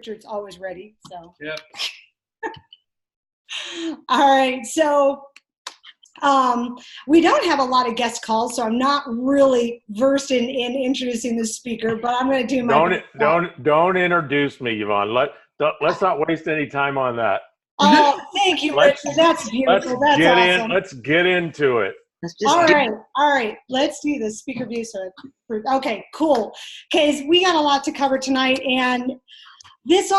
Richard's always ready. So. Yep. All right. So we don't have a lot of guest calls, so I'm not really versed in introducing the speaker, but I'm going to do my best. Don't introduce me, Yvonne. Let's not waste any time on that. Oh, thank you, Richard. That's beautiful. That's awesome. Let's get into it. All right. Let's do this. Speaker view. So, okay, cool. Okay, we got a lot to cover tonight, and this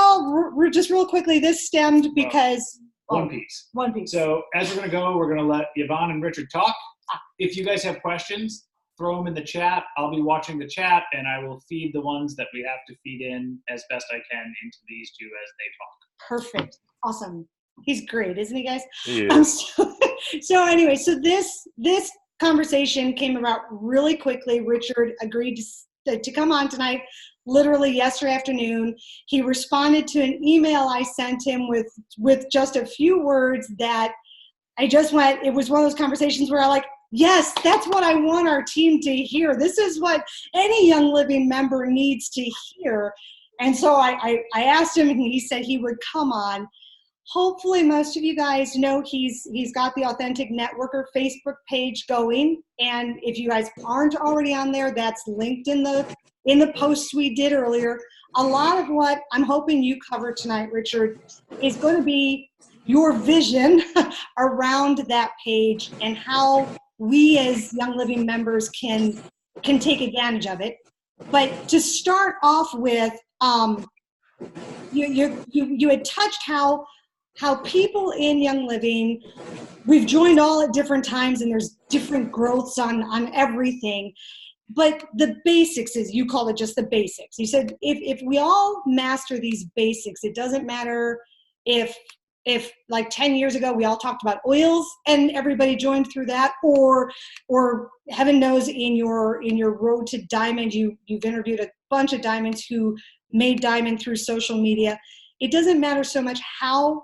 just real quickly. This stemmed because One piece. One piece. So as we're going to let Yvonne and Richard talk. If you guys have questions, throw them in the chat. I'll be watching the chat, and I will feed the ones that we have to feed in as best I can into these two as they talk. Perfect. Awesome. He's great, isn't he, guys? Yeah. So anyway, so this conversation came about really quickly. Richard agreed to come on tonight, literally yesterday afternoon. He responded to an email I sent him with just a few words that I just went, it was one of those conversations where I like, yes, that's what I want our team to hear. This is what any Young Living member needs to hear. And so I asked him, and he said he would come on. Hopefully most of you guys know he's got the Authentic Networker Facebook page going. And if you guys aren't already on there, that's linked in the posts we did earlier. A lot of what I'm hoping you cover tonight, Richard, is going to be your vision around that page and how we as Young Living members can take advantage of it. But to start off with, you had touched how people in Young Living, we've joined all at different times and there's different growths on everything. But the basics is, you call it just the basics. You said if we all master these basics, it doesn't matter if like 10 years ago we all talked about oils and everybody joined through that, or heaven knows in your road to diamond, you've interviewed a bunch of diamonds who made diamond through social media. It doesn't matter so much how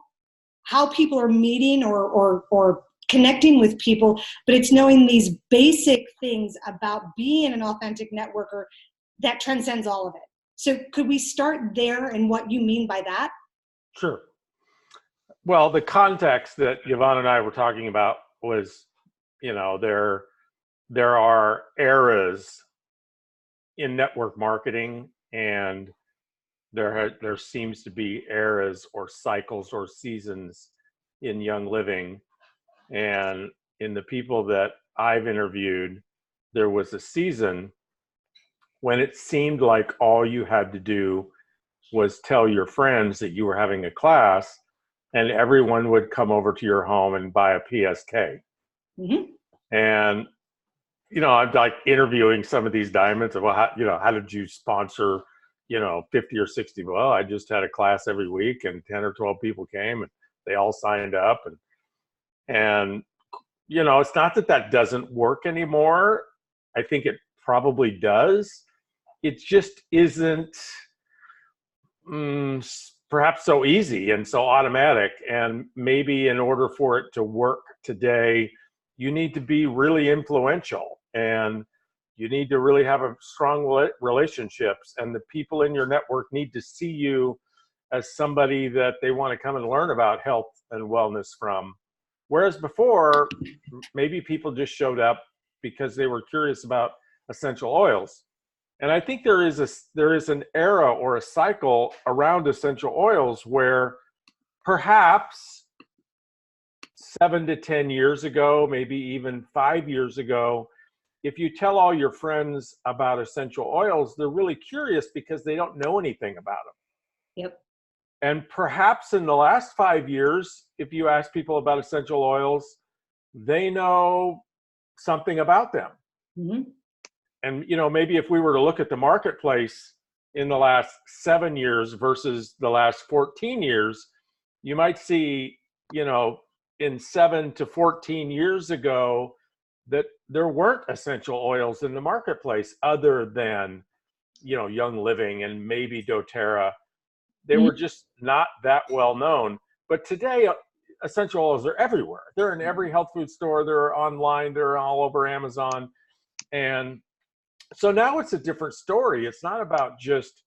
people are meeting or connecting with people, but it's knowing these basic things about being an authentic networker that transcends all of it. So could we start there and what you mean by that? Sure. Well, the context that Yvonne and I were talking about was, there are eras in network marketing, and there seems to be eras or cycles or seasons in Young Living. And in the people that I've interviewed, there was a season when it seemed like all you had to do was tell your friends that you were having a class, and everyone would come over to your home and buy a PSK. Mm-hmm. And, I'm like interviewing some of these diamonds of, well, how did you sponsor 50 or 60? Well, I just had a class every week, and 10 or 12 people came, and they all signed up. And it's not that doesn't work anymore. I think it probably does. It just isn't perhaps so easy and so automatic. And maybe in order for it to work today, you need to be really influential, and you need to really have a strong relationships, and the people in your network need to see you as somebody that they want to come and learn about health and wellness from. Whereas before, maybe people just showed up because they were curious about essential oils. And I think there is an era or a cycle around essential oils where perhaps 7 to 10 years ago, maybe even 5 years ago, if you tell all your friends about essential oils, they're really curious because they don't know anything about them. Yep. And perhaps in the last 5 years, if you ask people about essential oils, they know something about them. Mm-hmm. And, maybe if we were to look at the marketplace in the last 7 years versus the last 14 years, you might see, in 7 to 14 years ago, that there weren't essential oils in the marketplace other than, Young Living and maybe doTERRA. They were just not that well known. But today, essential oils are everywhere. They're in every health food store. They're online. They're all over Amazon. And so now it's a different story. It's not about just,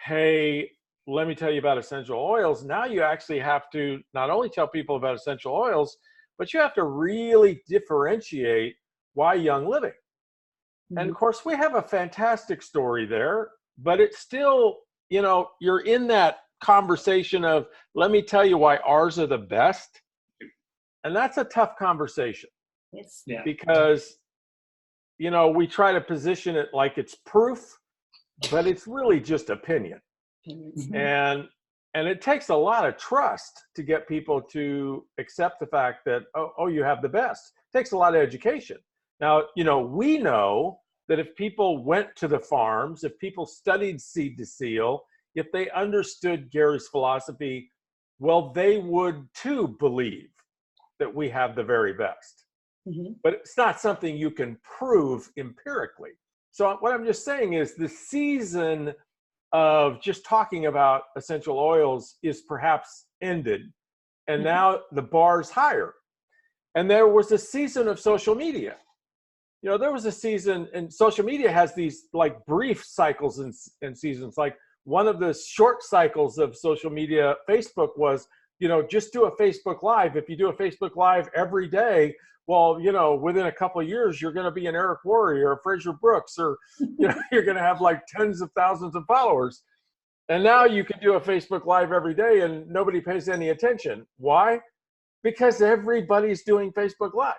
hey, let me tell you about essential oils, now you actually have to not only tell people about essential oils, but you have to really differentiate why Young Living. And of course, we have a fantastic story there, but it's still, you know, you're in that conversation of, let me tell you why ours are the best. And that's a tough conversation. Yes. Yeah. Because, you know, we try to position it like it's proof, but it's really just opinion. And it takes a lot of trust to get people to accept the fact that, oh, you have the best. It takes a lot of education. Now, you know, we know that if people went to the farms, if people studied seed to seal, if they understood Gary's philosophy, well, they would too believe that we have the very best. But it's not something you can prove empirically. So what I'm just saying is the season of just talking about essential oils is perhaps ended. And now the bar's higher. And there was a season of social media. You know, there was a season, and social media has these like brief cycles and seasons. Like one of the short cycles of social media, Facebook, was, you know, just do a Facebook Live. If you do a Facebook Live every day, well, you know, within a couple of years, you're going to be an Eric Worre or a Fraser Brooks, or, you know, you're going to have like tens of thousands of followers. And now you can do a Facebook Live every day and nobody pays any attention. Why? Because everybody's doing Facebook Lives.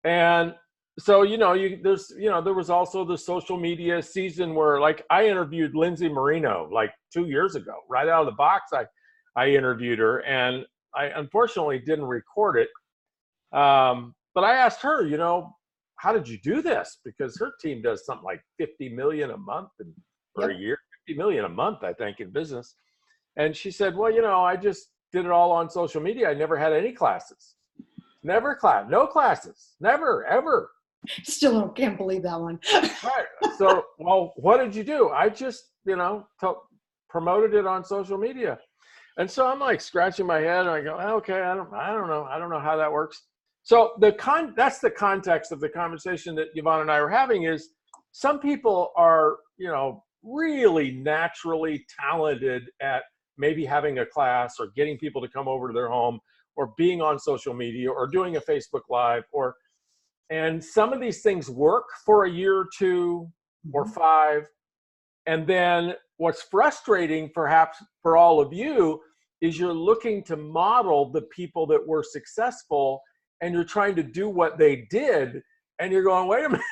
And so, you know, there was also the social media season where, like, I interviewed Lindsay Marino like 2 years ago, right out of the box. I interviewed her, and I unfortunately didn't record it. But I asked her, you know, how did you do this? Because her team does something like 50 million a month or a year, 50 million a month, I think, in business. And she said, well, you know, I just did it all on social media. I never had any classes, no classes, never, ever. Still can't believe that one. Right. So, well, what did you do? I just, you know, promoted it on social media. And so I'm like scratching my head and I go, okay, I don't know how that works. So that's the context of the conversation that Yvonne and I were having. Is some people are, you know, really naturally talented at maybe having a class or getting people to come over to their home or being on social media or doing a Facebook Live, and some of these things work for a year or two or 5. And then what's frustrating perhaps for all of you is you're looking to model the people that were successful and you're trying to do what they did. And you're going, wait a minute,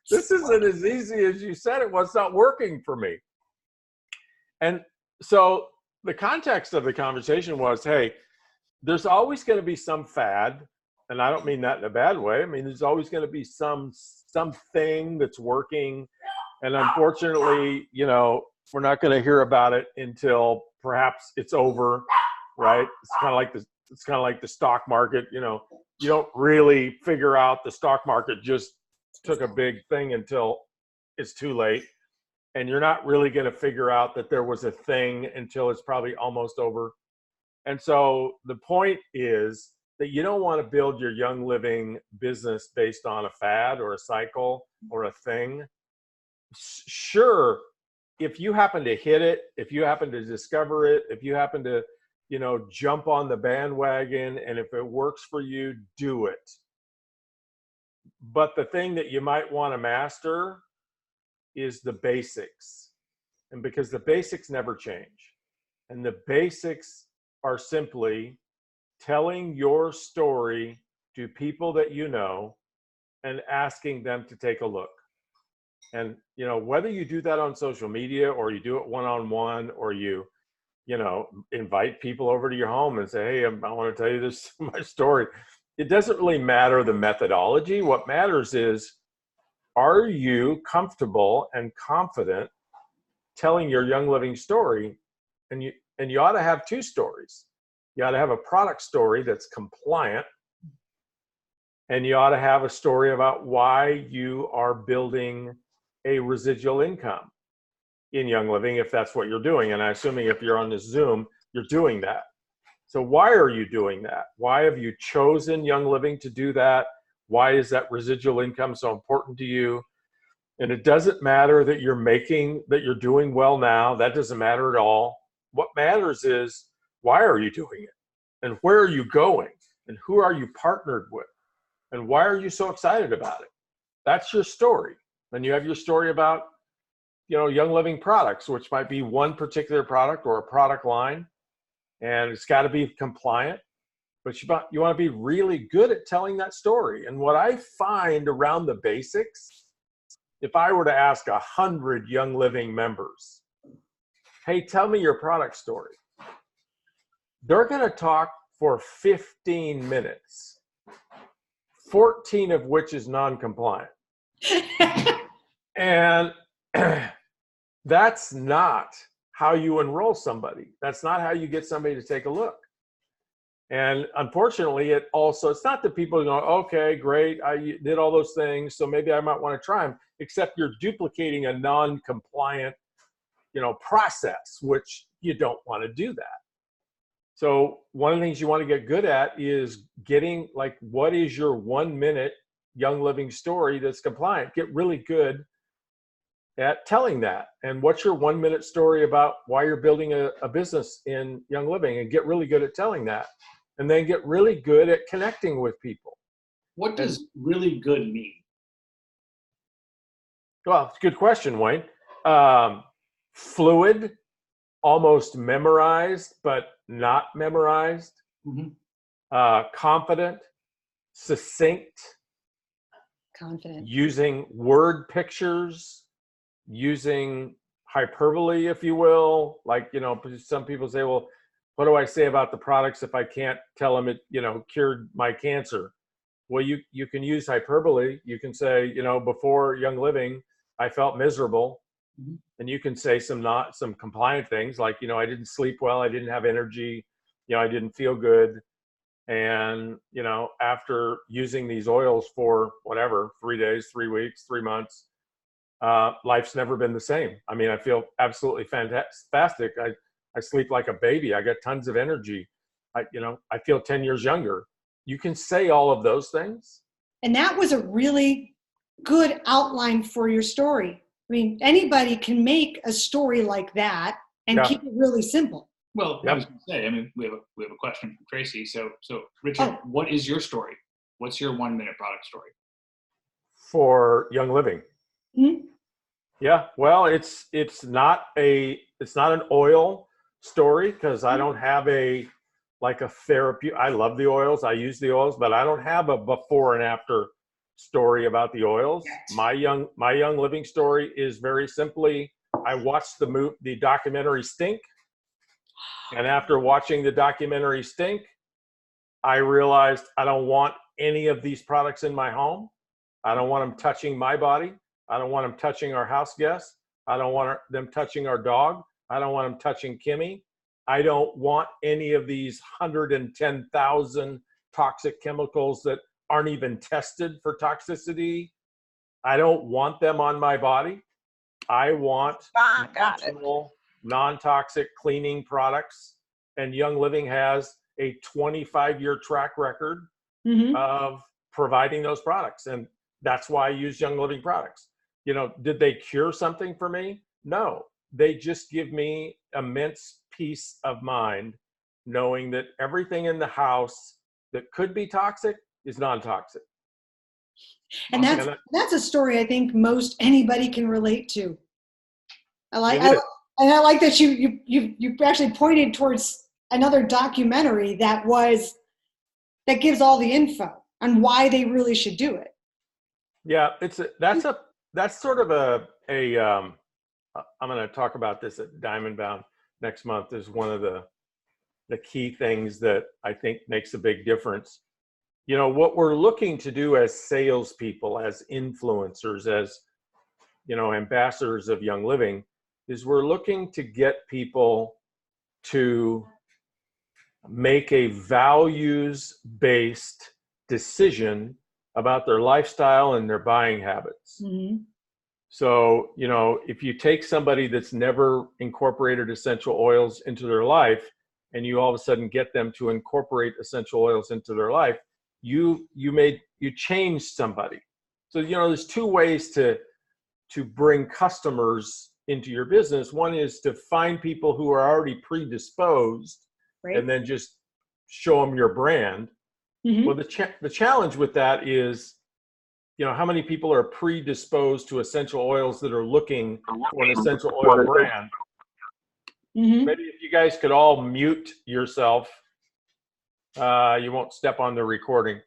this isn't as easy as you said it was. It's not working for me. And so the context of the conversation was, hey, there's always going to be some fad. And I don't mean that in a bad way. I mean, there's always going to be something that's working. And unfortunately, you know, we're not going to hear about it until perhaps it's over, right? It's kind of like the stock market. You know, you don't really figure out the stock market just took a big thing until it's too late. And you're not really going to figure out that there was a thing until it's probably almost over. And so the point is that you don't want to build your Young Living business based on a fad or a cycle or a thing. Sure, if you happen to hit it, if you happen to discover it, if you happen to, you know, jump on the bandwagon, and if it works for you, do it. But the thing that you might want to master is the basics. And because the basics never change. And the basics are simply telling your story to people that you know and asking them to take a look. And, you know, whether you do that on social media or you do it one-on-one or you know, invite people over to your home and say, hey, I want to tell you this, my story. It doesn't really matter the methodology. What matters is, are you comfortable and confident telling your Young Living story? And you ought to have 2 stories. You ought to have a product story that's compliant, and you ought to have a story about why you are building a residual income in Young Living, if that's what you're doing. And I'm assuming if you're on this Zoom, you're doing that. So why are you doing that? Why have you chosen Young Living to do that? Why is that residual income so important to you? And it doesn't matter that you're doing well now. That doesn't matter at all. What matters is, why are you doing it? And where are you going? And who are you partnered with? And why are you so excited about it? That's your story. Then you have your story about, Young Living products, which might be one particular product or a product line. And it's got to be compliant. But you want to be really good at telling that story. And what I find around the basics, if I were to ask 100 Young Living members, hey, tell me your product story, they're going to talk for 15 minutes, 14 of which is non-compliant. And that's not how you enroll somebody. That's not how you get somebody to take a look. And unfortunately, it's not that people go, okay, great, I did all those things, so maybe I might want to try them, except you're duplicating a non-compliant, process, which you don't want to do that. So one of the things you want to get good at is getting, what is your 1 minute Young Living story that's compliant? Get really good at telling that. And what's your 1 minute story about why you're building a business in Young Living, and get really good at telling that. And then get really good at connecting with people. What does really good mean? Well, it's a good question, Wayne. Fluid, almost memorized, but not memorized. Mm-hmm. Confident, succinct. Confident. Using word pictures, using hyperbole, if you will. Some people say, well, what do I say about the products if I can't tell them it, cured my cancer? Well, you can use hyperbole. You can say, before Young Living, I felt miserable. Mm-hmm. And you can say some compliant things like, I didn't sleep well, I didn't have energy, I didn't feel good. And, after using these oils for 3 days, 3 weeks, 3 months, life's never been the same. I mean, I feel absolutely fantastic. I sleep like a baby. I got tons of energy. I feel 10 years younger. You can say all of those things. And that was a really good outline for your story. I mean, anybody can make a story like that and keep it really simple. Well, I was going to say, we have a question from Tracy. So Richard, What is your story? What's your 1 minute product story? For Young Living? Mm-hmm. Yeah, well, it's not an oil story, because I don't have a therapy. I love the oils. I use the oils, but I don't have a before and after story about the oils. My Young Living story is very simply, I watched the documentary Stink. And after watching the documentary Stink, I realized I don't want any of these products in my home. I don't want them touching my body. I don't want them touching our house guests. I don't want them touching our dog. I don't want them touching Kimmy. I don't want any of these 110,000 toxic chemicals that aren't even tested for toxicity. I don't want them on my body. I want natural, non-toxic cleaning products. And Young Living has a 25-year track record of providing those products. And that's why I use Young Living products. Did they cure something for me? No. They just give me immense peace of mind knowing that everything in the house that could be toxic is non-toxic. And that's a story I think most anybody can relate to. I like that you actually pointed towards another documentary that gives all the info on why they really should do it. Yeah, that's sort of I'm going to talk about this at Diamond Bound next month, is one of the key things that I think makes a big difference. What we're looking to do as salespeople, as influencers, as, ambassadors of Young Living, is we're looking to get people to make a values-based decision about their lifestyle and their buying habits. Mm-hmm. So, if you take somebody that's never incorporated essential oils into their life, and you all of a sudden get them to incorporate essential oils into their life, you changed somebody. So, there's two ways to to bring customers into your business. One is to find people who are already predisposed, Right. and then just show them your brand. Mm-hmm. Well, the challenge with that is, how many people are predisposed to essential oils that are looking for an essential oil brand? Mm-hmm. Maybe if you guys could all mute yourself, you won't step on the recording.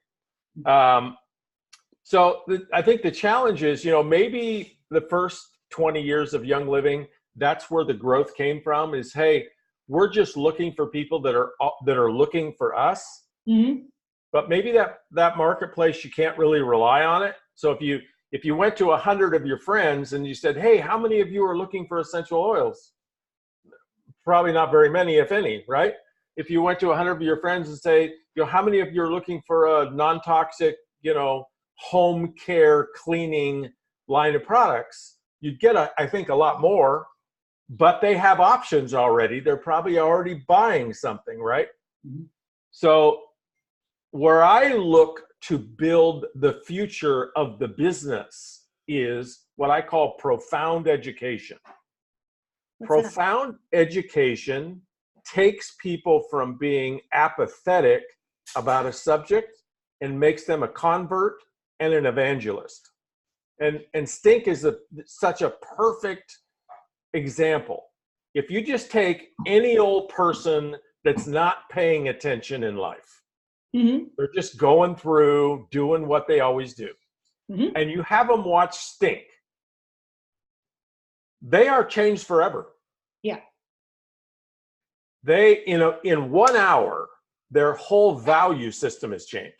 So I think the challenge is, maybe the first 20 years of Young Living, that's where the growth came from, is, hey, we're just looking for people that are looking for us. Mm-hmm. But maybe that marketplace, you can't really rely on it. So if you went to 100 of your friends and you said, hey, how many of you are looking for essential oils? Probably not very many, if any, right? If you went to 100 of your friends and say, how many of you are looking for a non-toxic, home care cleaning line of products, you'd get, I think, a lot more, but they have options already. They're probably already buying something, right? Mm-hmm. So where I look to build the future of the business is what I call profound education. Profound education takes people from being apathetic about a subject and makes them a convert and an evangelist. And stink is such a perfect example. If you just take any old person that's not paying attention in life, Mm-hmm. they're just going through doing what they always do, Mm-hmm. and you have them watch Stink, they are changed forever. Yeah. They, in 1 hour, their whole value system has changed.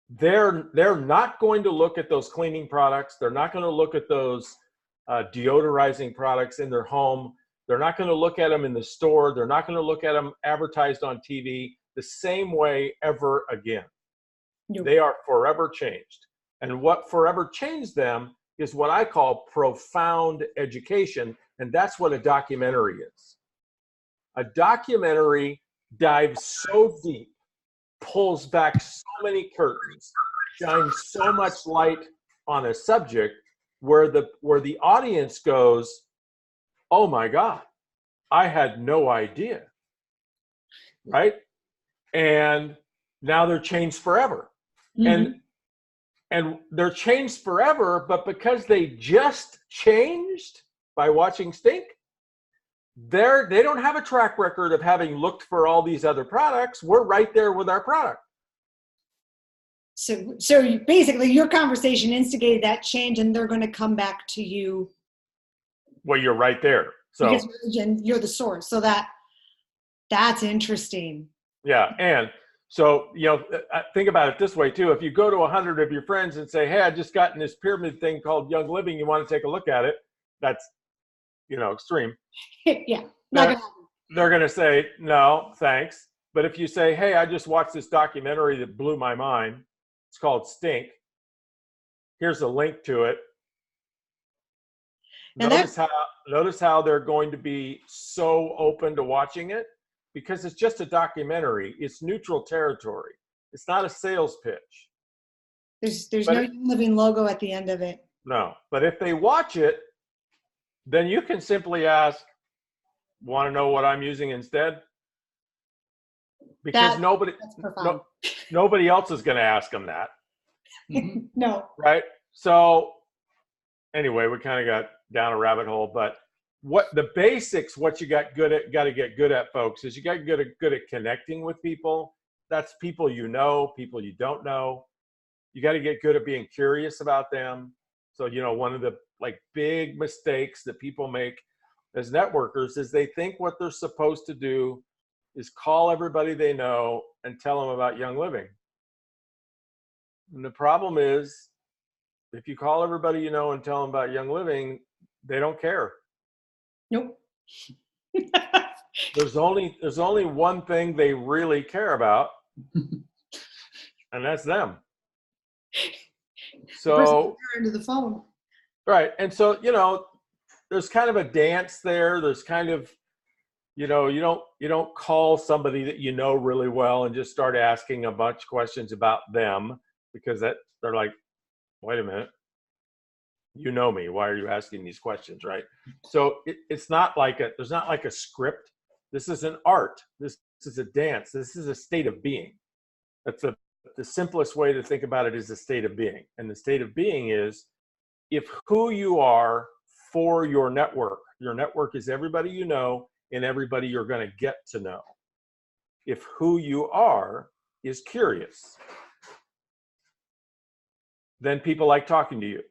They're not going to look at those cleaning products. They're not going to look at those deodorizing products in their home. They're not going to look at them in the store. They're not going to look at them advertised on TV the same way ever again. Nope. They are forever changed. And what forever changed them is what I call profound education. And that's what a documentary is. A documentary dives so deep, pulls back so many curtains, shines so much light on a subject where the audience goes, oh my God, I had no idea, right? And now they're changed forever. Mm-hmm. And they're changed forever, but because they just changed by watching Stink, they don't have a track record of having looked for all these other products. We're right there with our product. So basically your conversation instigated that change, and they're going to come back to you. Well, you're right there. So because you're the source. So that's interesting. Yeah. And so, think about it this way too. If you go to 100 of your friends and say, hey, I just got in this pyramid thing called Young Living, you want to take a look at it? That's, extreme. Yeah. Not gonna happen. They're going to say, no, thanks. But if you say, hey, I just watched this documentary that blew my mind. It's called Stink. Here's a link to it. And Notice how they're going to be so open to watching it, because it's just a documentary. It's neutral territory. It's not a sales pitch. There's no Young Living logo at the end of it. No, but if they watch it, then you can simply ask, want to know what I'm using instead? Because nobody else is going to ask them that. No. Right? So anyway, we kind of got down a rabbit hole, but what the basics, what you got to get good at, folks, is you got to get good at connecting with people. That's people people you don't know. You got to get good at being curious about them. So, one of the big mistakes that people make as networkers is they think what they're supposed to do is call everybody they know and tell them about Young Living. And the problem is, if you call everybody you know and tell them about Young Living, they don't care. Nope. There's only one thing they really care about, and that's them. So into the phone. Right. And so, there's kind of a dance there. There's kind of, you don't call somebody that you know really well and just start asking a bunch of questions about them, because they're like, wait a minute, You know me. Why are you asking these questions, right? So it's not like there's not like a script. This is an art. This is a dance. This is a state of being. That's the simplest way to think about it is a state of being. And the state of being is if who you are for your network is everybody you know and everybody you're going to get to know. If who you are is curious, then people like talking to you.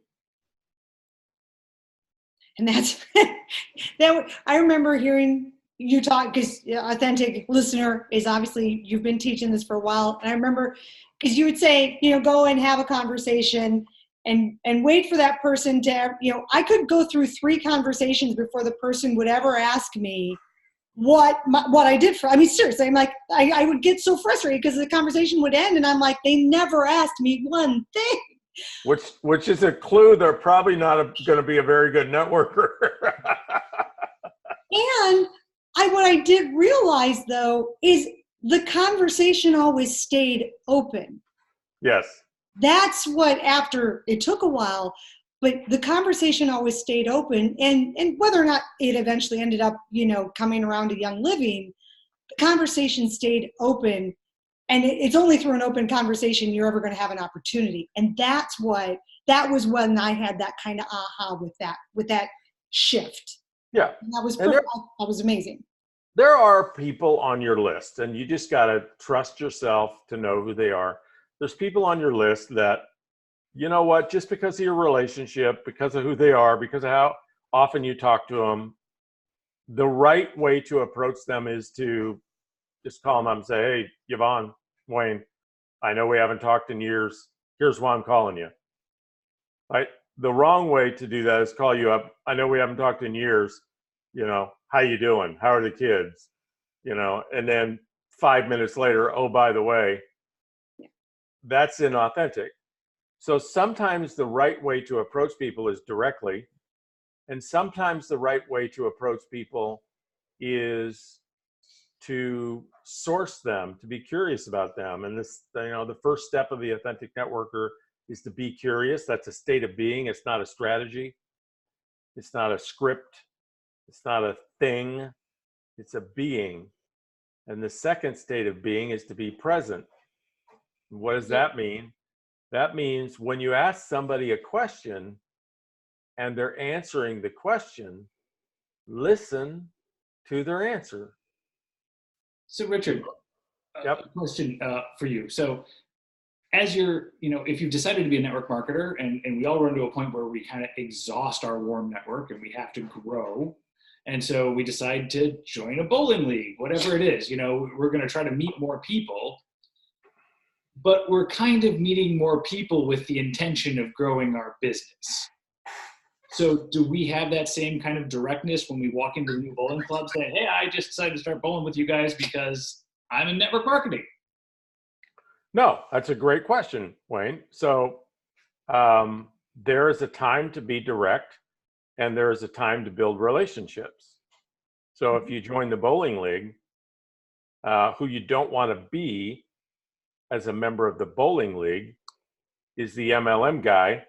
And that's that. I remember hearing you talk, because authentic listener is obviously, you've been teaching this for a while. And I remember because you would say, go and have a conversation and wait for that person to, I could go through 3 conversations before the person would ever ask me what I did for. I mean, seriously, I'm like, I would get so frustrated because the conversation would end and I'm like, they never asked me one thing. Which is a clue they're probably not going to be a very good networker. And what I did realize, though, is the conversation always stayed open. Yes. That's what, after it took a while, but the conversation always stayed open. And whether or not it eventually ended up, coming around to Young Living, the conversation stayed open. And it's only through an open conversation you're ever going to have an opportunity. And that was when I had that kind of aha with that shift. Yeah. And that was perfect. That was amazing. There are people on your list, and you just got to trust yourself to know who they are. There's people on your list that, you know what, just because of your relationship, because of who they are, because of how often you talk to them, the right way to approach them is to just call them up and say, hey, Yvonne, Wayne, I know we haven't talked in years. Here's why I'm calling you. Right? The wrong way to do that is call you up. I know we haven't talked in years. How you doing? How are the kids? And then 5 minutes later, oh, by the way, that's inauthentic. So sometimes the right way to approach people is directly, and sometimes the right way to approach people is to source them, to be curious about them. And this, the first step of the authentic networker is to be curious. That's a state of being. It's not a strategy. It's not a script. It's not a thing. It's a being. And the second state of being is to be present. What does that mean? That means when you ask somebody a question and they're answering the question, listen to their answer. So Richard, a question for you. So as you're, if you've decided to be a network marketer, and we all run to a point where we kind of exhaust our warm network and we have to grow. And so we decide to join a bowling league, whatever it is, we're going to try to meet more people, but we're kind of meeting more people with the intention of growing our business. So do we have that same kind of directness when we walk into a new bowling club saying, hey, I just decided to start bowling with you guys because I'm in network marketing? No, that's a great question, Wayne. So there is a time to be direct and there is a time to build relationships. So if you join the bowling league, who you don't want to be as a member of the bowling league is the MLM guy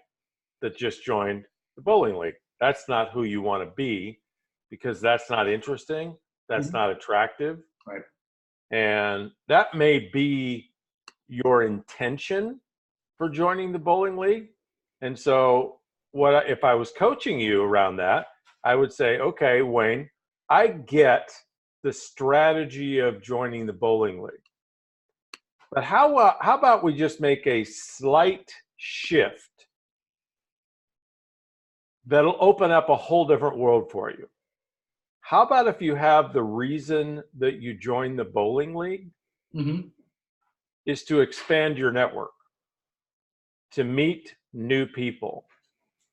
that just joined the bowling league. That's not who you want to be, because that's not interesting. That's not attractive. Right. And that may be your intention for joining the bowling league. And so if I was coaching you around that, I would say, okay, Wayne, I get the strategy of joining the bowling league. But how about we just make a slight shift that'll open up a whole different world for you? How about if you have the reason that you joined the bowling league is to expand your network, to meet new people,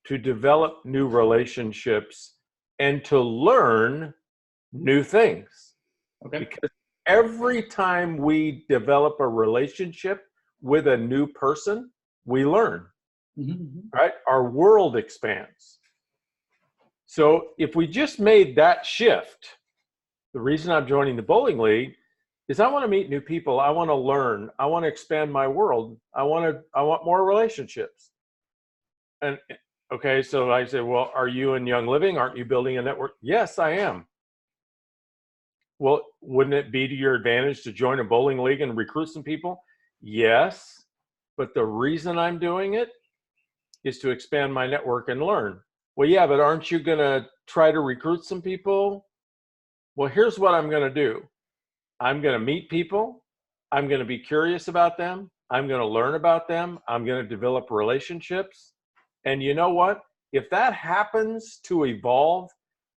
to develop new relationships, and to learn new things. Okay. Because every time we develop a relationship with a new person, we learn, right? Our world expands. So if we just made that shift, the reason I'm joining the bowling league is I want to meet new people. I want to learn. I want to expand my world. I want more relationships. And Okay, so I say, well, are you in Young Living? Aren't you building a network? Yes, I am. Well, wouldn't it be to your advantage to join a bowling league and recruit some people? Yes, but the reason I'm doing it is to expand my network and learn. Well, yeah, but aren't you going to try to recruit some people? Well, here's what I'm going to do. I'm going to meet people. I'm going to be curious about them. I'm going to learn about them. I'm going to develop relationships. And you know what? If that happens to evolve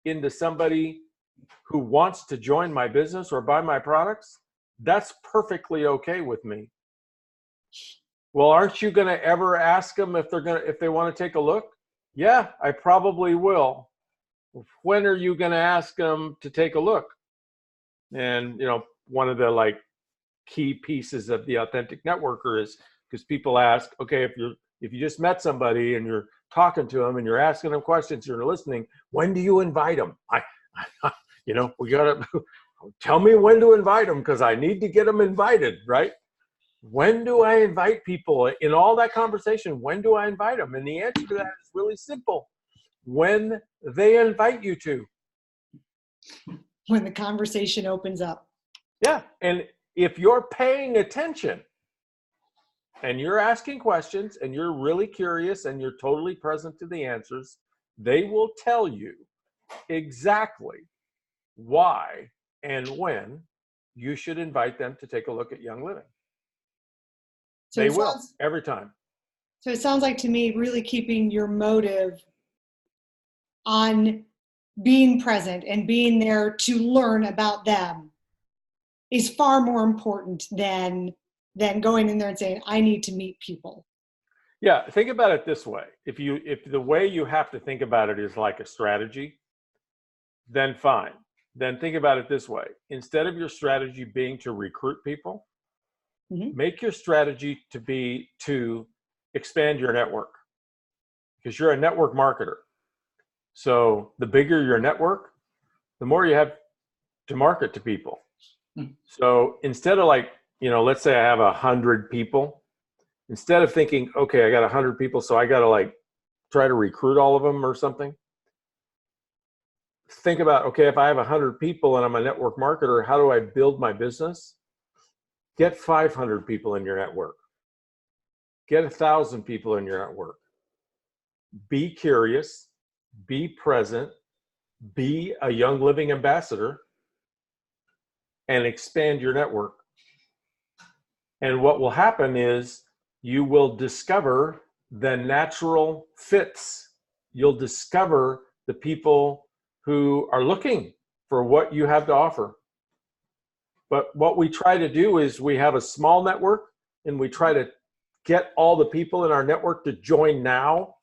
into somebody who wants to join my business or buy my products, that's perfectly okay with me. Well, aren't you going to ever ask them if they want to take a look? Yeah, I probably will. When are you going to ask them to take a look? And one of the key pieces of the authentic networker is, because people ask, okay, if you just met somebody and you're talking to them and you're asking them questions, you're listening, when do you invite them? We gotta tell me when to invite them, because I need to get them invited, right? When do I invite people in all that conversation? When do I invite them? And the answer to that is really simple: when they invite you to. When the conversation opens up. Yeah, and if you're paying attention and you're asking questions and you're really curious and you're totally present to the answers, they will tell you exactly why and when you should invite them to take a look at Young Living. So they will, every time. So it sounds like to me, really keeping your motive on being present and being there to learn about them is far more important than going in there and saying, I need to meet people. Yeah, think about it this way. If the way you have to think about it is like a strategy, then fine. Then think about it this way. Instead of your strategy being to recruit people, make your strategy to be to expand your network, because you're a network marketer. So the bigger your network, the more you have to market to people. So instead of let's say I have 100 people, instead of thinking, okay, I got 100 people, so I got to try to recruit all of them or something. Think about, okay, if I have 100 people and I'm a network marketer, how do I build my business? Get 500 people in your network. Get 1,000 people in your network. Be curious, be present, be a Young Living ambassador, and expand your network. And what will happen is you will discover the natural fits. You'll discover the people who are looking for what you have to offer. But what we try to do is we have a small network and we try to get all the people in our network to join now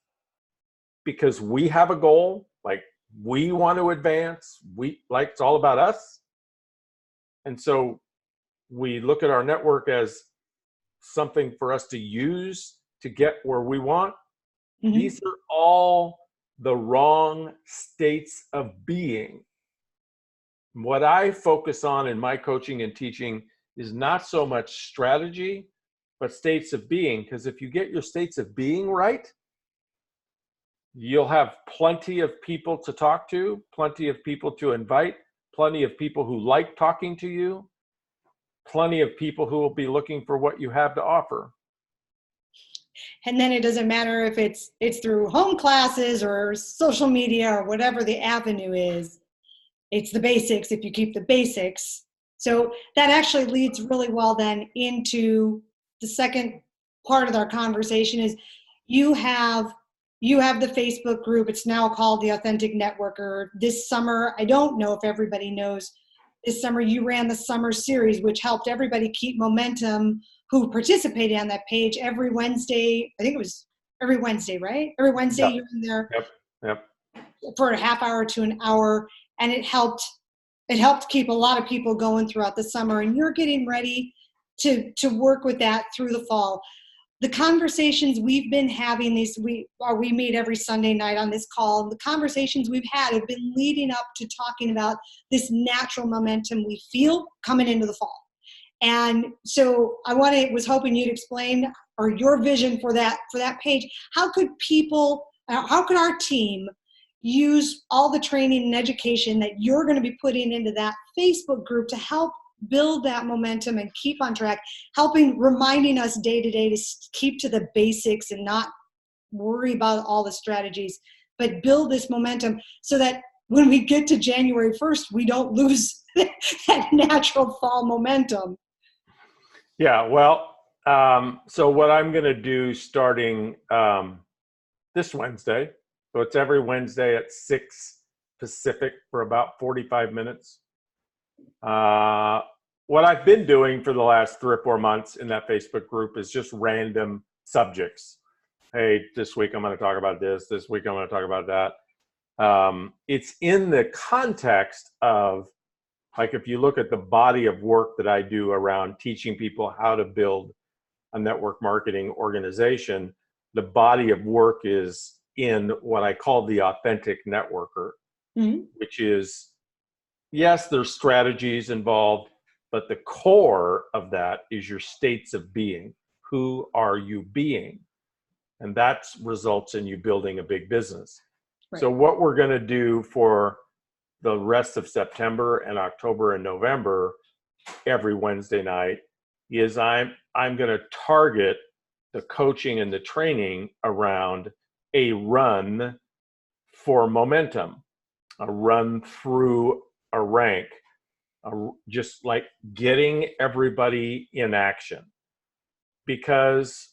because we have a goal, we want to advance, it's all about us. And so we look at our network as something for us to use to get where we want. These are all the wrong states of being. What I focus on in my coaching and teaching is not so much strategy, but states of being. Because if you get your states of being right, you'll have plenty of people to talk to, plenty of people to invite, plenty of people who like talking to you, plenty of people who will be looking for what you have to offer. And then it doesn't matter if it's through home classes or social media or whatever the avenue is. It's the basics if you keep the basics. So that actually leads really well then into the second part of our conversation is you have the Facebook group. It's now called the Authentic Networker. This summer, I don't know if everybody knows, this summer you ran the summer series, which helped everybody keep momentum who participated on that page every Wednesday. I think it was every Wednesday, right? Every Wednesday Yep. You're in there Yep. for a half hour to an hour. And it helped keep a lot of people going throughout the summer. And you're getting ready to work with that through the fall. The conversations we've been having we meet every Sunday night on this call. The conversations we've had have been leading up to talking about this natural momentum we feel coming into the fall. And so was hoping you'd explain or your vision for that page. How could people how can our team use all the training and education that you're going to be putting into that Facebook group to help build that momentum and keep on track, reminding us day to day to keep to the basics and not worry about all the strategies, but build this momentum so that when we get to January 1st, we don't lose that natural fall momentum. Yeah, well, so what I'm going to do starting this Wednesday, so it's every Wednesday at 6 Pacific for about 45 minutes. What I've been doing for the last 3 or 4 months in that Facebook group is just random subjects. Hey, this week I'm going to talk about this week I'm going to talk about that. It's in the context of, like, if you look at the body of work that I do around teaching people how to build a network marketing organization, the body of work is in what I call the authentic networker, which is, yes, there's strategies involved, but the core of that is your states of being. Who are you being? And that results in you building a big business. Right. So what we're going to do for the rest of September and October and November, every Wednesday night, is I'm going to target the coaching and the training around a run for momentum, a run through a rank, just like getting everybody in action. Because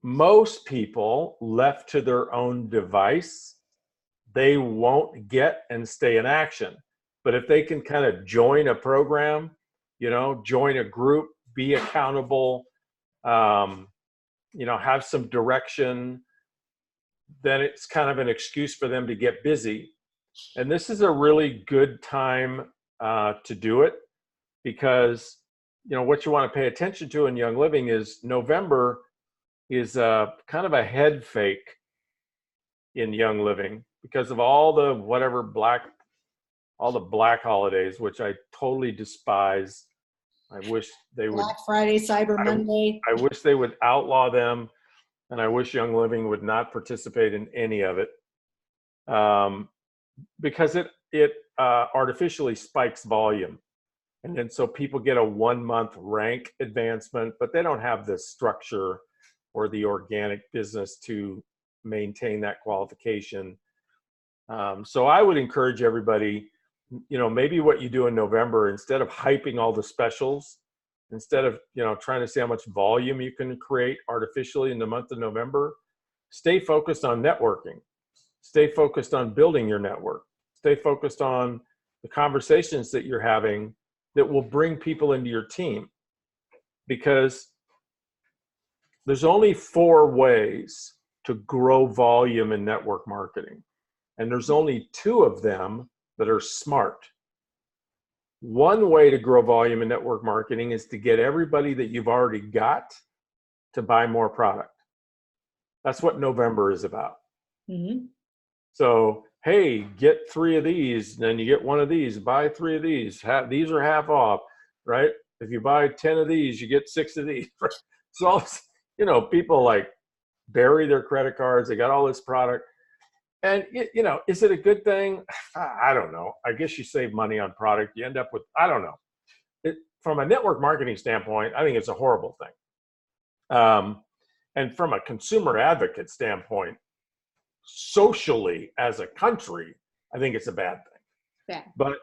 most people left to their own device, they won't get and stay in action. But if they can kind of join a program, join a group, be accountable, have some direction, then it's kind of an excuse for them to get busy. And this is a really good time to do it, because what you want to pay attention to in Young Living is November is kind of a head fake in Young Living because of all the black holidays, which I totally despise. I wish they would. Black Friday, Cyber Monday. I wish they would outlaw them, and I wish Young Living would not participate in any of it, because it artificially spikes volume. And then so people get a 1-month rank advancement, but they don't have the structure or the organic business to maintain that qualification. So I would encourage everybody, maybe what you do in November, instead of hyping all the specials, instead of, trying to see how much volume you can create artificially in the month of November, stay focused on networking, stay focused on building your network, stay focused on the conversations that you're having that will bring people into your team. Because there's only 4 ways to grow volume in network marketing. And there's only 2 of them that are smart. One way to grow volume in network marketing is to get everybody that you've already got to buy more product. That's what November is about. Mm-hmm. So, hey, get 3 of these, then you get 1 of these, buy 3 of these. These are half off, right? If you buy 10 of these, you get 6 of these. So, people like bury their credit cards. They got all this product. And, is it a good thing? I don't know. I guess you save money on product. You end up with, I don't know. From a network marketing standpoint, I think it's a horrible thing. And from a consumer advocate standpoint, socially as a country, I think it's a bad thing. Yeah. But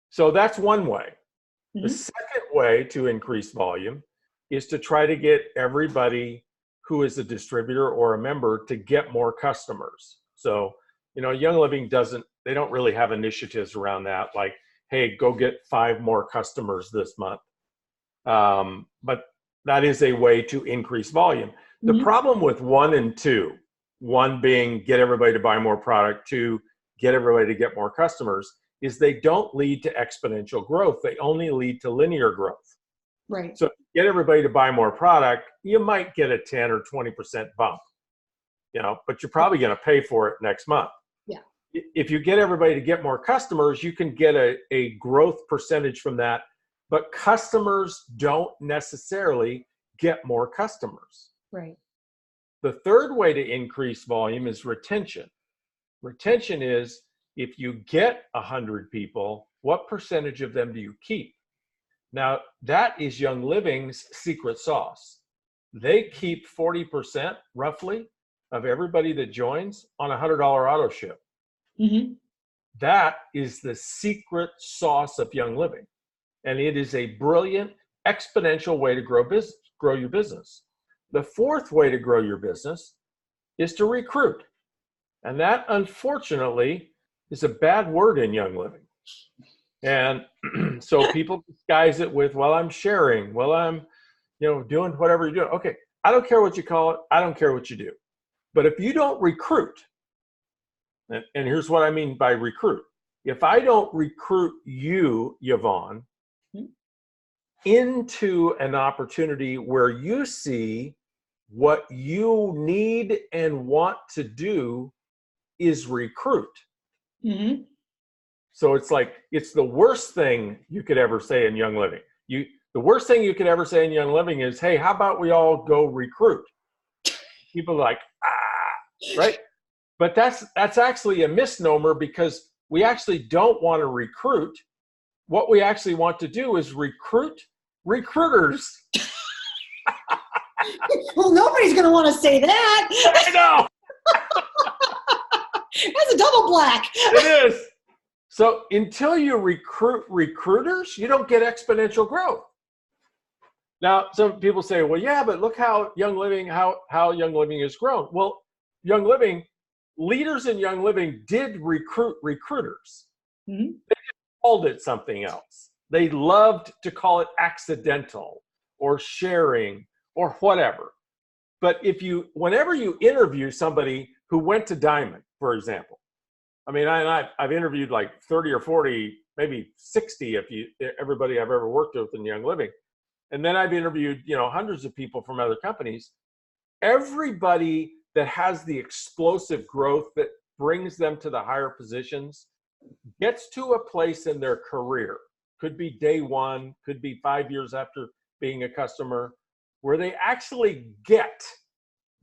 so that's one way. Mm-hmm. The second way to increase volume is to try to get everybody who is a distributor or a member to get more customers. So, Young Living they don't really have initiatives around that, like, hey, go get 5 more customers this month. But that is a way to increase volume. Mm-hmm. The problem with 1 and 2, 1 being get everybody to buy more product, 2, get everybody to get more customers, is they don't lead to exponential growth. They only lead to linear growth. Right. So get everybody to buy more product, you might get a 10 or 20% bump, but you're probably going to pay for it next month. Yeah. If you get everybody to get more customers, you can get a growth percentage from that, but customers don't necessarily get more customers. Right. The third way to increase volume is retention. Retention is if you get 100 people, what percentage of them do you keep? Now, that is Young Living's secret sauce. They keep 40% roughly of everybody that joins on a $100 auto ship. Mm-hmm. That is the secret sauce of Young Living. And it is a brilliant exponential way to grow your business. The fourth way to grow your business is to recruit. And that, unfortunately, is a bad word in Young Living. And so people disguise it with, well, I'm sharing. Well, I'm, doing whatever you're doing. Okay, I don't care what you call it. I don't care what you do. But if you don't recruit, and here's what I mean by recruit. If I don't recruit you, Yvonne, into an opportunity where you see what you need and want to do is recruit. Mm-hmm. So it's the worst thing you could ever say in Young Living. The worst thing you could ever say in Young Living is, hey, how about we all go recruit? People are like, right? But that's actually a misnomer, because we actually don't want to recruit. What we actually want to do is recruit recruiters. Well, nobody's going to want to say that. I know. That's a double black. It is. So until you recruit recruiters, you don't get exponential growth. Now, some people say, well, yeah, but look how Young Living has grown. Well, leaders in Young Living did recruit recruiters. Mm-hmm. They called it something else. They loved to call it accidental or sharing or whatever. But whenever you interview somebody who went to Diamond, for example, I mean, I've interviewed like 30 or 40, maybe 60 everybody I've ever worked with in Young Living. And then I've interviewed, hundreds of people from other companies. Everybody that has the explosive growth that brings them to the higher positions gets to a place in their career, could be day one, could be 5 years after being a customer, where they actually get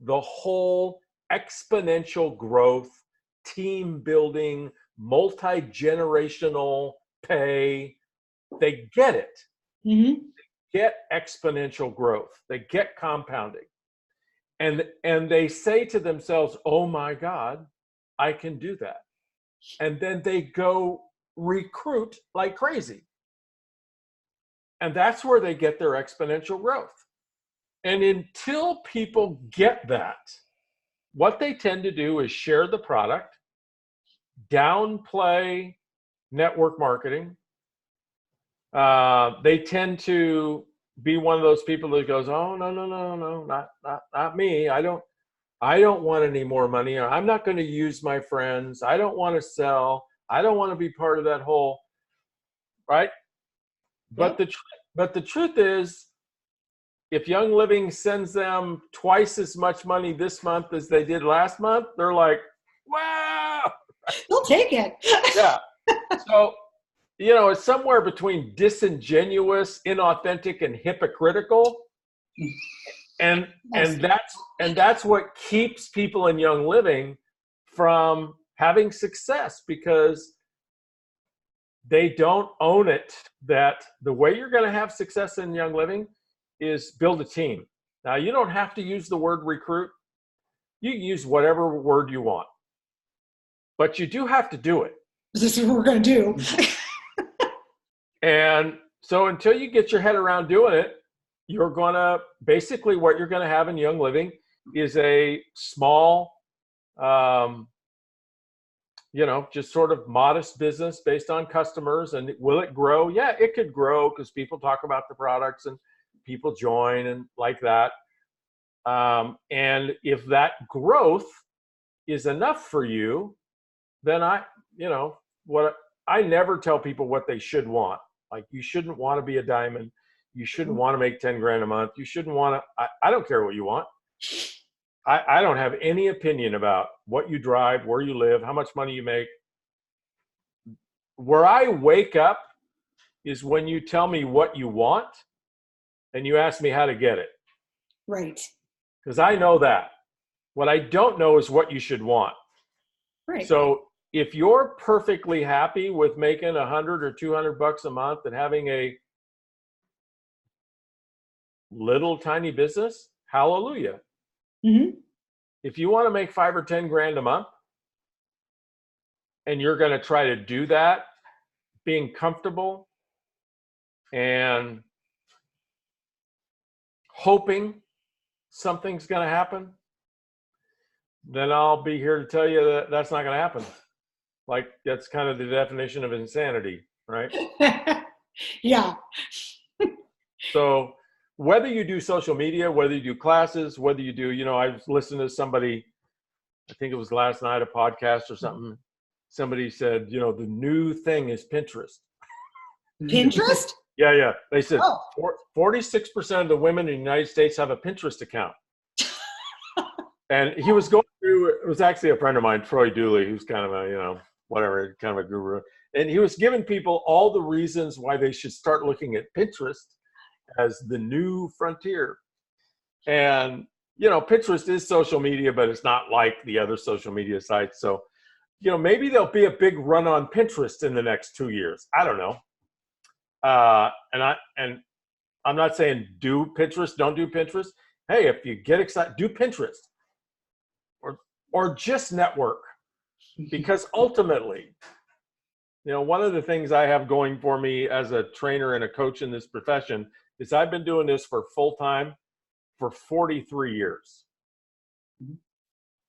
the whole exponential growth, team building, multi-generational pay. They get it. Mm-hmm. They get exponential growth. They get compounding. And they say to themselves, oh my God, I can do that. And then they go recruit like crazy. And that's where they get their exponential growth. And until people get that, what they tend to do is share the product, downplay network marketing. They tend to be one of those people that goes, oh, no, not me. I don't want any more money. I'm not going to use my friends. I don't want to sell. I don't want to be part of that whole, right? But the truth is, if Young Living sends them twice as much money this month as they did last month, they're like, wow. They'll take it. Yeah. So, it's somewhere between disingenuous, inauthentic, and hypocritical. And that's what keeps people in Young Living from having success, because they don't own it, that the way you're going to have success in Young Living is build a team. Now, you don't have to use the word recruit. You can use whatever word you want, but you do have to do it. This is what we're going to do. And so until you get your head around doing it, you're going to, basically what you're going to have in Young Living is a small, just sort of modest business based on customers. And will it grow? Yeah, it could grow because people talk about the products and people join and like that. And if that growth is enough for you, then I never tell people what they should want. Like, you shouldn't want to be a diamond. You shouldn't want to make 10 grand a month. You shouldn't want to, I don't care what you want. I don't have any opinion about what you drive, where you live, how much money you make. Where I wake up is when you tell me what you want and you ask me how to get it. Right. Because I know that. What I don't know is what you should want. Right. So if you're perfectly happy with making $100 or $200 a month and having a little tiny business, hallelujah. Mm-hmm. If you want to make 5 or 10 grand a month and you're going to try to do that, being comfortable and hoping something's going to happen, then I'll be here to tell you that that's not going to happen. Like, that's kind of the definition of insanity, right? Yeah. So whether you do social media, whether you do classes, whether you do, I was listening to somebody, I think it was last night, a podcast or something. Somebody said, the new thing is Pinterest. Pinterest? Yeah. They said Oh. 46% of the women in the United States have a Pinterest account. And he was going through, it was actually a friend of mine, Troy Dooley, who's kind of a, whatever, kind of a guru. And he was giving people all the reasons why they should start looking at Pinterest as the new frontier. And, Pinterest is social media, but it's not like the other social media sites. So, maybe there'll be a big run on Pinterest in the next 2 years. I don't know. And I'm not saying do Pinterest, don't do Pinterest. Hey, if you get excited, do Pinterest or just network, because ultimately, one of the things I have going for me as a trainer and a coach in this profession is I've been doing this for full time for 43 years.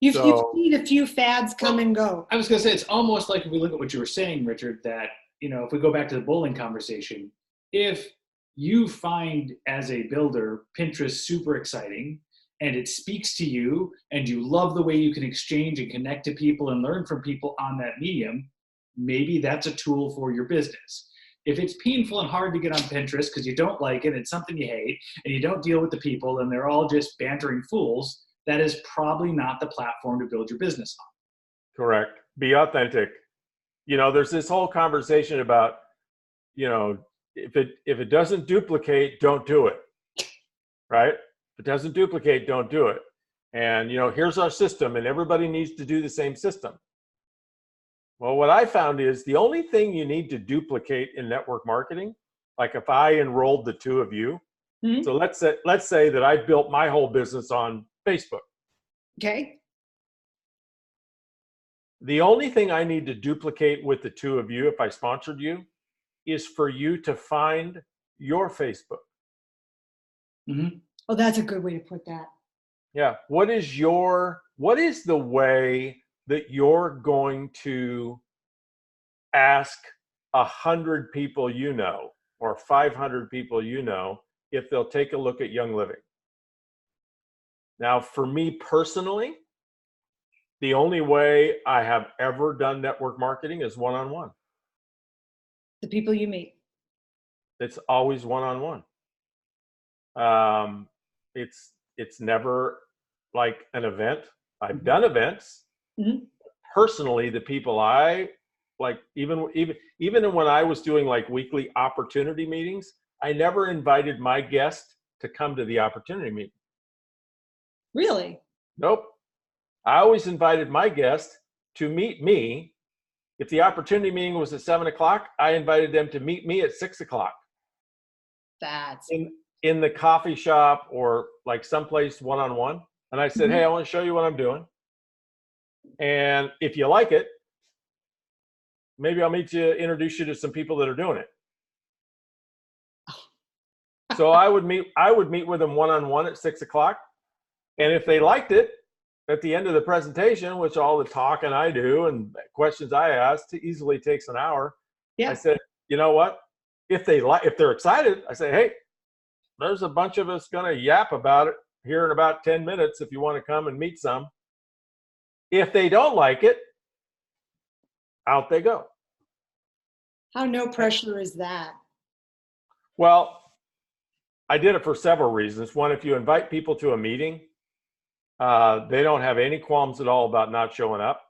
You've seen a few fads come and go. I was going to say, it's almost like if we look at what you were saying, Richard, that, if we go back to the bowling conversation, if you find as a builder Pinterest super exciting and it speaks to you and you love the way you can exchange and connect to people and learn from people on that medium, maybe that's a tool for your business. If it's painful and hard to get on Pinterest because you don't like it, it's something you hate, and you don't deal with the people and they're all just bantering fools, that is probably not the platform to build your business on. Correct. Be authentic. There's this whole conversation about, if it doesn't duplicate, don't do it. Right? If it doesn't duplicate, don't do it. And, here's our system, and everybody needs to do the same system. Well, what I found is the only thing you need to duplicate in network marketing, like if I enrolled the two of you, so let's say that I built my whole business on Facebook. Okay. The only thing I need to duplicate with the two of you, if I sponsored you, is for you to find your Facebook. Mm-hmm. Oh, that's a good way to put that. Yeah. What is the way that you're going to ask 100 people or 500 people if they'll take a look at Young Living? Now, for me personally, the only way I have ever done network marketing is one-on-one. The people you meet. It's always one-on-one. It's never like an event. I've done events. Mm-hmm. Personally, the people I like, even when I was doing like weekly opportunity meetings, I never invited my guest to come to the opportunity meeting. Really? Nope. I always invited my guest to meet me. If the opportunity meeting was at 7:00, I invited them to meet me at 6:00. That's in the coffee shop or like someplace one-on-one. And I said, hey, I want to show you what I'm doing. And if you like it, maybe I'll introduce you to some people that are doing it. So I would meet with them one-on-one at 6:00. And if they liked it, at the end of the presentation, which all the talking I do and questions I asked easily takes an hour. Yeah. I said, you know what? If they're excited, I say, hey, there's a bunch of us going to yap about it here in about 10 minutes if you want to come and meet some. If they don't like it, out they go. How no pressure is that? Well, I did it for several reasons. One, if you invite people to a meeting, they don't have any qualms at all about not showing up.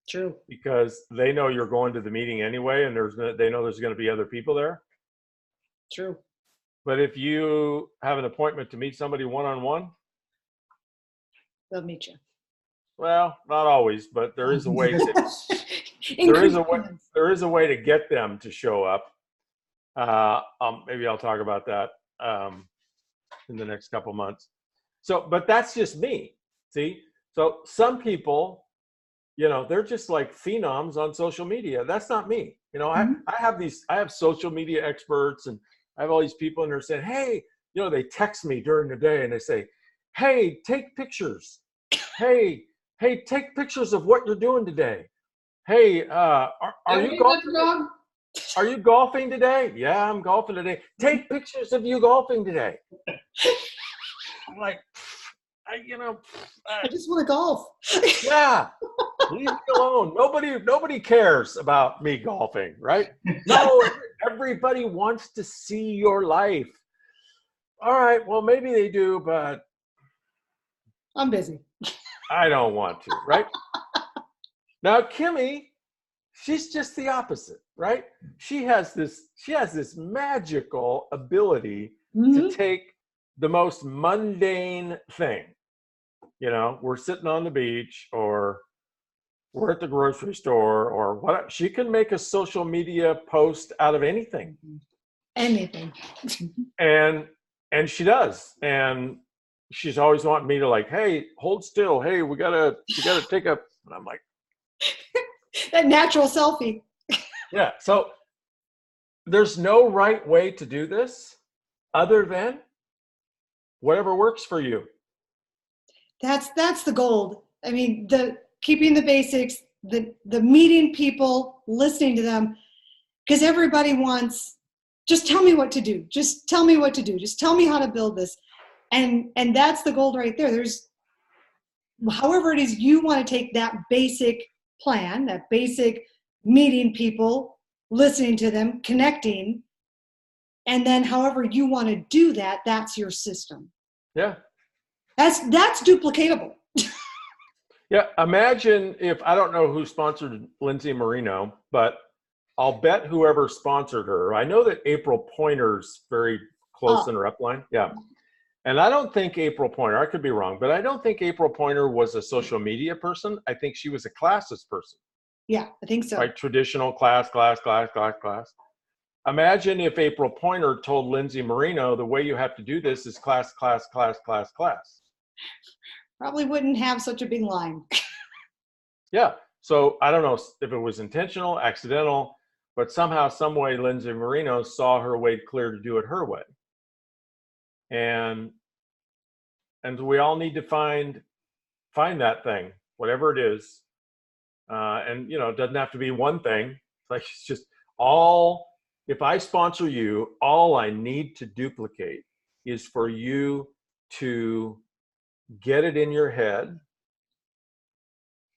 True. Because they know you're going to the meeting anyway, and they know there's going to be other people there. True. But if you have an appointment to meet somebody one-on-one, they'll meet you. Well, not always, but there is a way to Increase. there is a way to get them to show up. Maybe I'll talk about that in the next couple months. So, but that's just me. See, so some people, they're just like phenoms on social media. That's not me. I have social media experts, and I have all these people, and they're saying, hey, they text me during the day, and they say, hey, take pictures. Hey, take pictures of what you're doing today. Hey, are you golfing? Are you golfing today? Yeah, I'm golfing today. Take pictures of you golfing today. I'm like, I just want to golf. Yeah, leave me alone. Nobody cares about me golfing, right? No, everybody wants to see your life. All right, well, maybe they do, but I'm busy. I don't want to, right? Now, Kimmy, she's just the opposite, right? She has this magical ability to take the most mundane thing. We're sitting on the beach, or we're at the grocery store, or what. She can make a social media post out of anything. Anything. and she does. And she's always wanting me to, like, hey, hold still. Hey, we gotta take a. And I'm like, that natural selfie. Yeah. So there's no right way to do this other than whatever works for you. That's the gold. I mean, the keeping the basics, the meeting people, listening to them, because everybody wants, just tell me what to do. Just tell me what to do. Just tell me how to build this. And that's the gold right there. There's, however it is you want to take that basic plan, that basic meeting people, listening to them, connecting, and then however you want to do that, that's your system. Yeah. That's duplicatable. Yeah. Imagine if, I don't know who sponsored Lindsay Marino, but I'll bet whoever sponsored her. I know that April Pointer's very close in her upline. Yeah. And I don't think April Pointer, I could be wrong, but I don't think April Pointer was a social media person. I think she was a classes person. Yeah, I think so. Like traditional class. Imagine if April Pointer told Lindsay Marino, the way you have to do this is class. Probably wouldn't have such a big line. Yeah. So I don't know if it was intentional, accidental, but somehow, some way, Lindsay Marino saw her way clear to do it her way. And we all need to find that thing, whatever it is. And it doesn't have to be one thing. It's like, it's just all. If I sponsor you, all I need to duplicate is for you to get it in your head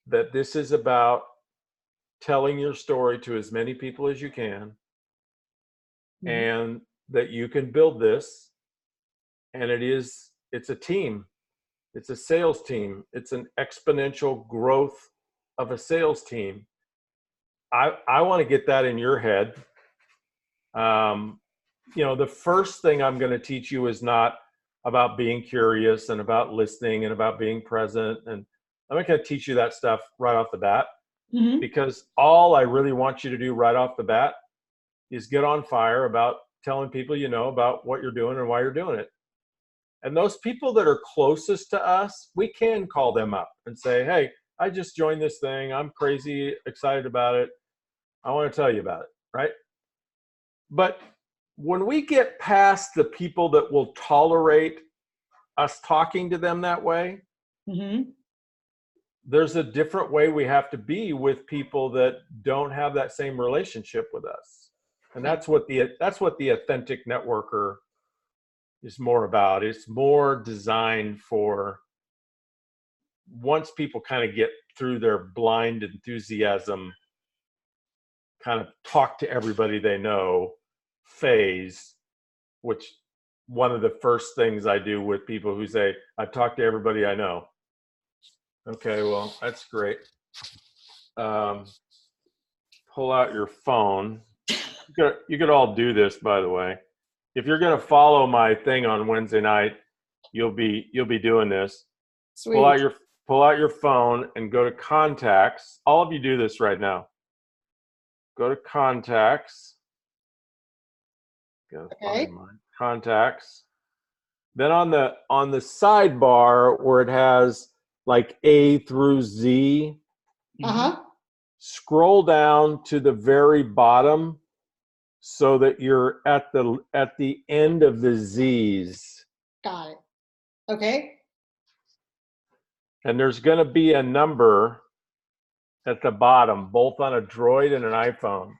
that this is about telling your story to as many people as you can, and that you can build this. And it's a team. It's a sales team. It's an exponential growth of a sales team. I want to get that in your head. The first thing I'm going to teach you is not about being curious and about listening and about being present. And I'm not going to teach you that stuff right off the bat, because all I really want you to do right off the bat is get on fire about telling people about what you're doing and why you're doing it. And those people that are closest to us, we can call them up and say, hey, I just joined this thing. I'm crazy excited about it. I want to tell you about it, right? But when we get past the people that will tolerate us talking to them that way, there's a different way we have to be with people that don't have that same relationship with us. And that's what the authentic networker is more about. It's more designed for, once people kind of get through their blind enthusiasm, kind of talk to everybody they know phase, which one of the first things I do with people who say, I've talked to everybody I know. Okay, well, that's great. Pull out your phone. You could all do this, by the way. If you're going to follow my thing on Wednesday night, you'll be doing this. Sweet. pull out your phone and go to contacts. All of you do this right now. Go to contacts. Gotta find mine. Contacts. Then on the sidebar where it has like A through Z, scroll down to the very bottom so that you're at the end of the Z's. Got it. Okay. And there's going to be a number at the bottom, both on a Droid and an iPhone.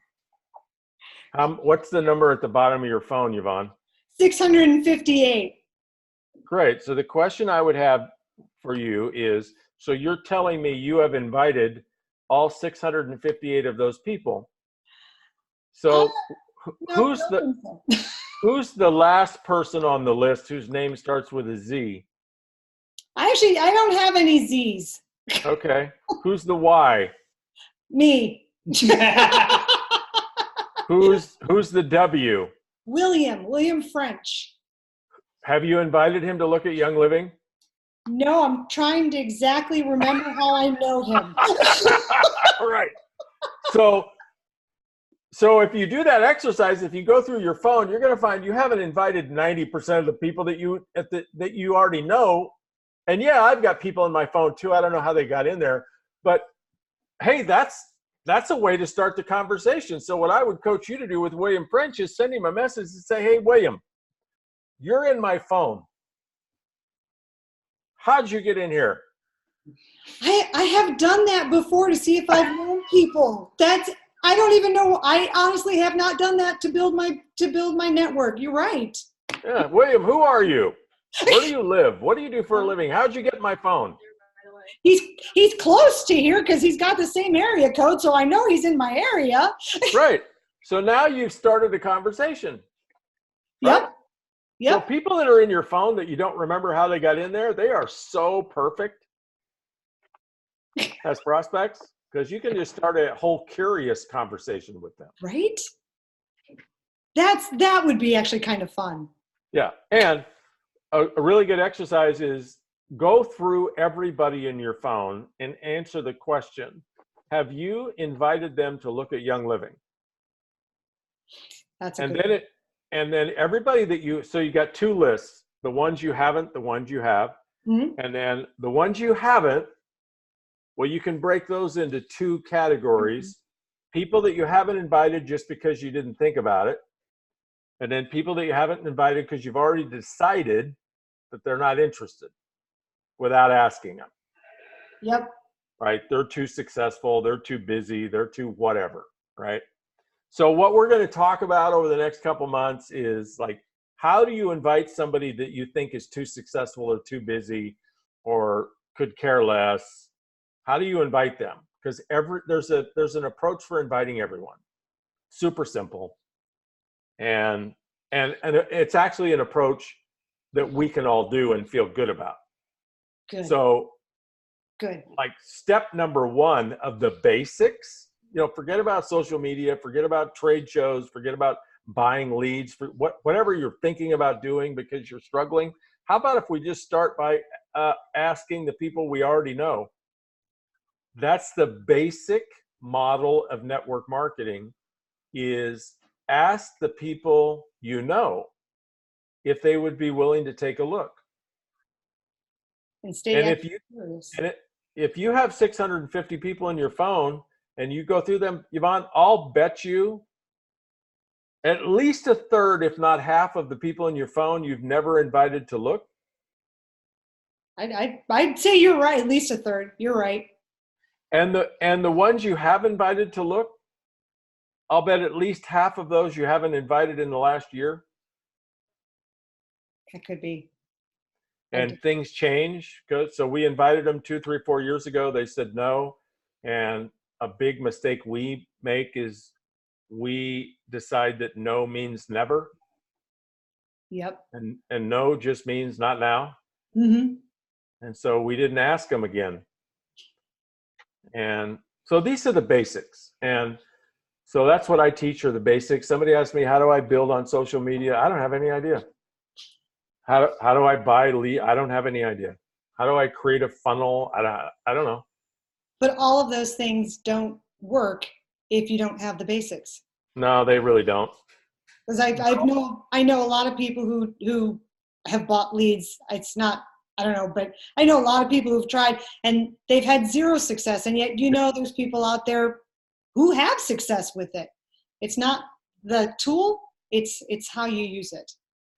What's the number at the bottom of your phone, Yvonne? 658. Great. So the question I would have for you is, so you're telling me you have invited all 658 of those people. So who's the last person on the list whose name starts with a Z? I don't have any Z's. Okay. Who's the Y? Me. Who's the W? William French. Have you invited him to look at Young Living? No, I'm trying to exactly remember how I know him. All right. So if you do that exercise, if you go through your phone, you're going to find you haven't invited 90% of the people that you already know. And yeah, I've got people in my phone too. I don't know how they got in there, but hey, that's a way to start the conversation. So what I would coach you to do with William French is send him a message and say, hey, William, you're in my phone. How'd you get in here? I have done that before to see if I've known people. I don't even know. I honestly have not done that to build my network. You're right. Yeah, William, who are you? Where do you live? What do you do for a living? How'd you get in my phone? He's close to here because he's got the same area code, so I know he's in my area. Right. So now you've started a conversation. Right? Yep. So people that are in your phone that you don't remember how they got in there, they are so perfect as prospects because you can just start a whole curious conversation with them. Right? That would be actually kind of fun. Yeah. And a really good exercise is go through everybody in your phone and answer the question, have you invited them to look at Young Living? That's and then everybody so you got two lists, the ones you haven't, the ones you have. Mm-hmm. And then the ones you haven't, well, you can break those into two categories. Mm-hmm. People that you haven't invited just because you didn't think about it. And then people that you haven't invited because you've already decided that they're not interested without asking them. Yep. Right? They're too successful. They're too busy. They're too whatever. Right? So what we're going to talk about over the next couple months is like, how do you invite somebody that you think is too successful or too busy or could care less? How do you invite them? Because there's an approach for inviting everyone. Super simple. And it's actually an approach that we can all do and feel good about. Good. So good. Like step number one of the basics, forget about social media, forget about trade shows, forget about buying leads, for whatever you're thinking about doing because you're struggling. How about if we just start by asking the people we already know? That's the basic model of network marketing, is ask the people you know if they would be willing to take a look. And if you have 650 people in your phone and you go through them, Yvonne, I'll bet you at least a third, if not half of the people in your phone you've never invited to look. I'd say you're right, at least a third. You're right. And the ones you have invited to look, I'll bet at least half of those you haven't invited in the last year. It could be. And things change. So we invited them 2, 3, 4 years ago. They said no. And a big mistake we make is we decide that no means never. Yep. And no just means not now. Mm-hmm. And so we didn't ask them again. And so these are the basics. And so that's what I teach, are the basics. Somebody asked me, how do I build on social media? I don't have any idea. How do I buy lead? I don't have any idea. How do I create a funnel? I don't know. But all of those things don't work if you don't have the basics. No, they really don't. Because I know a lot of people who have bought leads. It's not, I don't know, but I know a lot of people who've tried and they've had zero success. And yet, there's people out there who have success with it. It's not the tool, it's how you use it.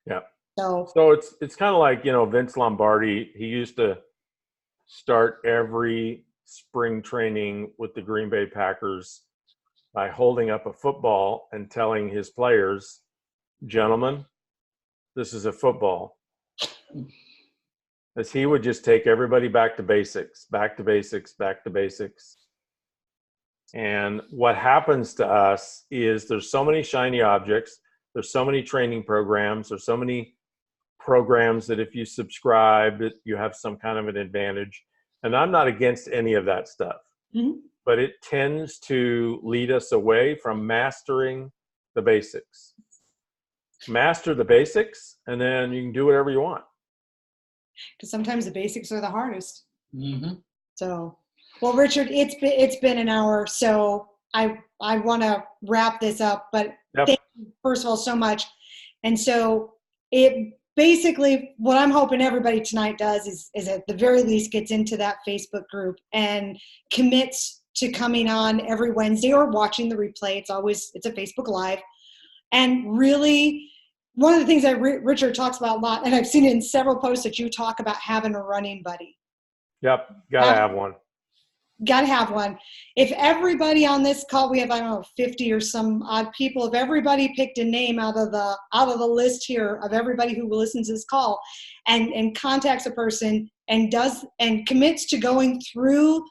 Yeah. So it's kind of like, Vince Lombardi, he used to start every spring training with the Green Bay Packers by holding up a football and telling his players, gentlemen, this is a football. As he would just take everybody back to basics, back to basics, back to basics. And what happens to us is there's so many shiny objects, there's so many training programs, there's so many programs that if you subscribe, that you have some kind of an advantage. And I'm not against any of that stuff, but it tends to lead us away from mastering the basics. Master the basics, and then you can do whatever you want. Because sometimes the basics are the hardest. Mm-hmm. So, well, Richard, it's been an hour, so I want to wrap this up. But thank you, first of all, so much. And so it basically, what I'm hoping everybody tonight does is at the very least gets into that Facebook group and commits to coming on every Wednesday or watching the replay. It's a Facebook Live. And really, one of the things that Richard talks about a lot, and I've seen it in several posts that you talk about having a running buddy. Yep, gotta have one. Got to have one. If everybody on this call, we have, I don't know, 50 or some odd people, if everybody picked a name out of the list here of everybody who listens to this call and contacts a person and commits to going through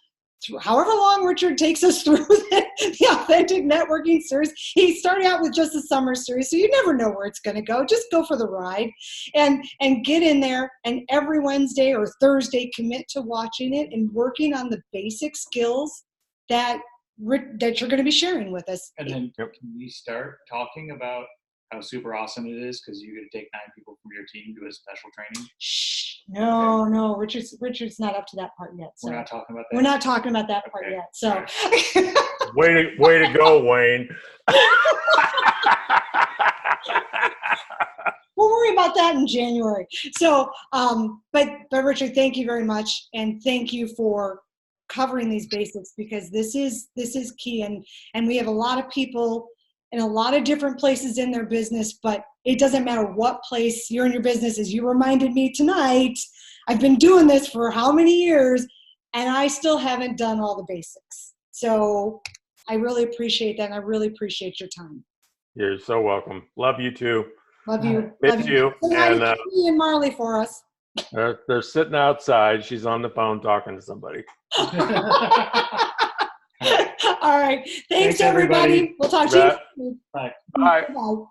however long Richard takes us through the Authentic Networking series. He started out with just the summer series, so you never know where it's going to go. Just go for the ride and get in there, and every Wednesday or Thursday commit to watching it and working on the basic skills that you're going to be sharing with us. And then can we start talking about how super awesome it is because you get to take 9 people from your team to a special training? Shh. No, Richard's not up to that part yet. So we're not talking about that. We're not talking about that part yet. So way to go, Wayne. We'll worry about that in January. So, but Richard, thank you very much, and thank you for covering these basics because this is key, and we have a lot of people in a lot of different places in their business, but it doesn't matter what place you're in your business. As you reminded me tonight, I've been doing this for how many years, and I still haven't done all the basics. So I really appreciate that, and I really appreciate your time. You're so welcome. Love you too. Love you. Miss you. And Katie and Marley for us. They're sitting outside. She's on the phone talking to somebody. All right. Thanks everybody. We'll talk to you. Bye. Bye. Bye.